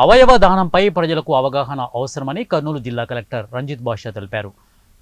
అవయవ దానంపై ప్రజలకు అవగాహన అవసరమని కర్నూలు జిల్లా కలెక్టర్ రంజిత్ బాషా తెలిపారు.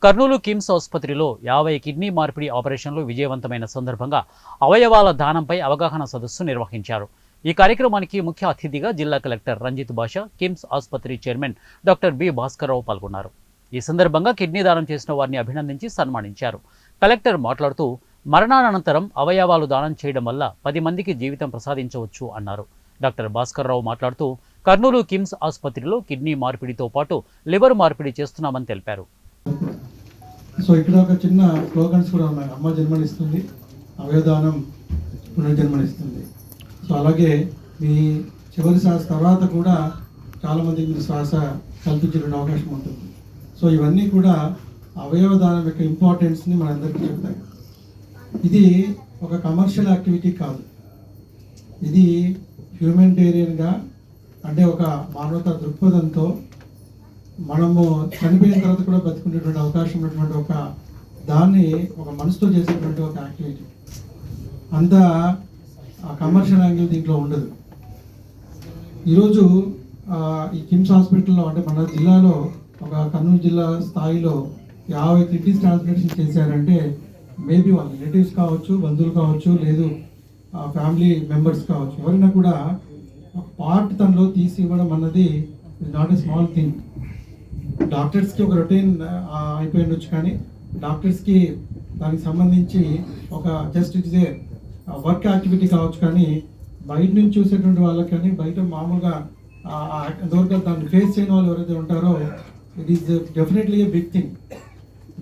కర్నూలు కిమ్స్ ఆసుపత్రిలో 50 కిడ్నీ మార్పిడి ఆపరేషన్లు విజయవంతమైన సందర్భంగా అవయవాల దానంపై అవగాహన సదస్సు నిర్వహించారు. ఈ కార్యక్రమానికి ముఖ్య అతిథిగా జిల్లా కలెక్టర్ రంజిత్ బాషా, కిమ్స్ ఆసుపత్రి చైర్మన్ డాక్టర్ బి భాస్కర్రావు పాల్గొన్నారు. ఈ సందర్భంగా కిడ్నీ దానం చేసిన వారిని అభినందించి సన్మానించారు. కలెక్టర్ మాట్లాడుతూ, మరణానంతరం అవయవాలు దానం చేయడం వల్ల 10 మందికి జీవితం ప్రసాదించవచ్చు అన్నారు. డాక్టర్ భాస్కర్రావు మాట్లాడుతూ, కర్నూలు కిమ్స్ ఆసుపత్రిలో కిడ్నీ మార్పిడితో పాటు లివర్ మార్పిడి చేస్తున్నామని తెలిపారు. సో ఇక్కడ ఒక చిన్న స్లోగన్స్ కూడా ఉన్నాయి. అమ్మ జన్మనిస్తుంది, అవయవదానం పునర్జన్మనిస్తుంది. సో అలాగే మీ చివరి శ్వాస తర్వాత కూడా చాలామందికి మీరు శ్వాస కల్పించే అవకాశం ఉంటుంది. సో ఇవన్నీ కూడా అవయవదానం యొక్క ఇంపార్టెన్స్ని మనందరికీ చెప్తాయి. ఇది ఒక కమర్షియల్ యాక్టివిటీ కాదు, ఇది హ్యూమానిటేరియన్గా, అంటే ఒక మానవతా దృక్పథంతో మనము చనిపోయిన తర్వాత కూడా బతుకునేటువంటి అవకాశం ఉన్నటువంటి ఒక దాన్ని ఒక మనసుతో చేసేటువంటి ఒక యాక్టివిటీ. అంత కమర్షియల్ యాంగిల్ దీంట్లో ఉండదు. ఈరోజు ఈ కిమ్స్ హాస్పిటల్లో, అంటే మన జిల్లాలో, ఒక కర్నూలు జిల్లా స్థాయిలో 50 కిడ్నీస్ ట్రాన్స్ప్లాంటేషన్ చేశారంటే మేబీ వాళ్ళ రిలేటివ్స్ కావచ్చు, బంధువులు కావచ్చు, లేదు ఫ్యామిలీ మెంబర్స్ కావచ్చు, ఎవరైనా కూడా ఒక పార్ట్ తనలో తీసి ఇవ్వడం అన్నది is not a small thing. డాక్టర్స్కి ఒక రొటీన్ అయిపోయి ఉండొచ్చు, కానీ డాక్టర్స్కి దానికి సంబంధించి ఒక just it is a work activity కావచ్చు, కానీ బయట నుంచి చూసేటువంటి వాళ్ళకి, కానీ బయట మామూలుగా ఎంతవరకు దాన్ని ఫేస్ చేయని వాళ్ళు ఎవరైతే ఉంటారో, it is definitely a big thing.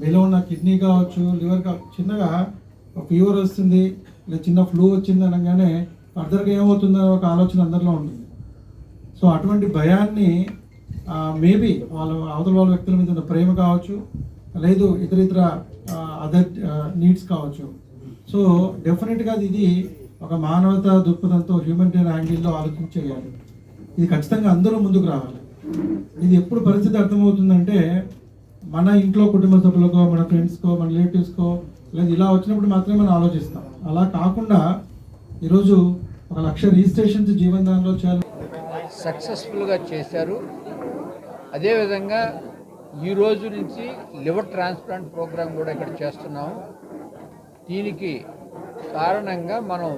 మీలో ఉన్న కిడ్నీ కావచ్చు, లివర్ కావచ్చు, చిన్నగా ఫీవర్ వస్తుంది లేదా చిన్న ఫ్లూ వచ్చింది అనగానే ఫర్దర్గా ఏమవుతుందో ఒక ఆలోచన అందరిలో ఉంటుంది. సో అటువంటి భయాన్ని మేబీ అవతల వాళ్ళ వ్యక్తుల మీద ఉన్న ప్రేమ కావచ్చు, లేదు ఇతర అదర్ నీడ్స్ కావచ్చు. సో డెఫినెట్గా ఇది ఒక మానవతా దృక్పథంతో హ్యూమనిటేరియన్ యాంగిల్లో ఆలోచించేయాలి. ఇది ఖచ్చితంగా అందరూ ముందుకు రావాలి. ఇది ఎప్పుడు పరిస్థితి అర్థమవుతుందంటే, మన ఇంట్లో కుటుంబ సభ్యులకో, మన ఫ్రెండ్స్కో, మన రిలేటివ్స్కో, లేదా ఇలా వచ్చినప్పుడు మాత్రమే మనం ఆలోచిస్తాం. అలా కాకుండా ఈరోజు 1,00,000 రిజిస్ట్రేషన్స్ జీవనదానంలో చేయాలి, సక్సెస్ఫుల్గా చేశారు. అదేవిధంగా ఈ రోజు నుంచి లివర్ ట్రాన్స్ప్లాంట్ ప్రోగ్రాం కూడా ఇక్కడ చేస్తున్నాము. దీనికి కారణంగా మనం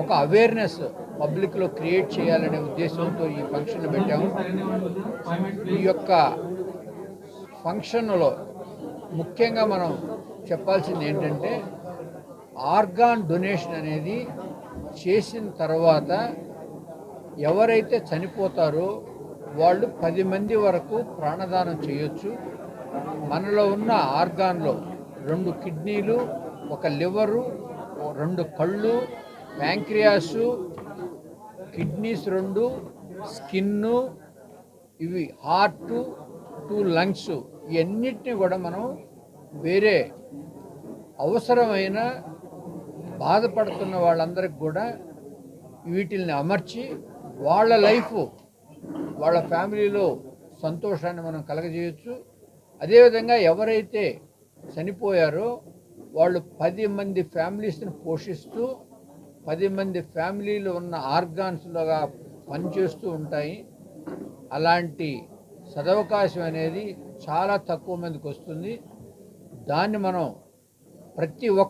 ఒక అవేర్నెస్ పబ్లిక్లో క్రియేట్ చేయాలనే ఉద్దేశంతో ఈ ఫంక్షన్ పెట్టాము. ఈ యొక్క ఫంక్షన్లో ముఖ్యంగా మనం చెప్పాల్సింది ఏంటంటే, ఆర్గాన్ డొనేషన్ అనేది చేసిన తర్వాత ఎవరైతే చనిపోతారో వాళ్ళు 10 మంది వరకు ప్రాణదానం చేయొచ్చు. మనలో ఉన్న ఆర్గాన్లో 2 కిడ్నీలు, 1 లివరు, 2 కళ్ళు, ప్యాంక్రియాసు, కిడ్నీస్ 2, స్కిన్ను, ఇవి హార్టు, 2 లంగ్స్, ఇవన్నిటిని కూడా మనం వేరే అవసరమైన బాధపడుతున్న వాళ్ళందరికీ కూడా వీటిల్ని అమర్చి వాళ్ళ లైఫ్, వాళ్ళ ఫ్యామిలీలో సంతోషాన్ని మనం కలగజేయచ్చు. అదేవిధంగా ఎవరైతే చనిపోయారో వాళ్ళు 10 మంది ఫ్యామిలీస్ని పోషిస్తూ 10 మంది ఫ్యామిలీలో ఉన్న ఆర్గాన్స్లుగా పనిచేస్తూ ఉంటాయి. అలాంటి సదవకాశం అనేది చాలా తక్కువ మందికి వస్తుంది. దాన్ని మనం ప్రతి ఒక్క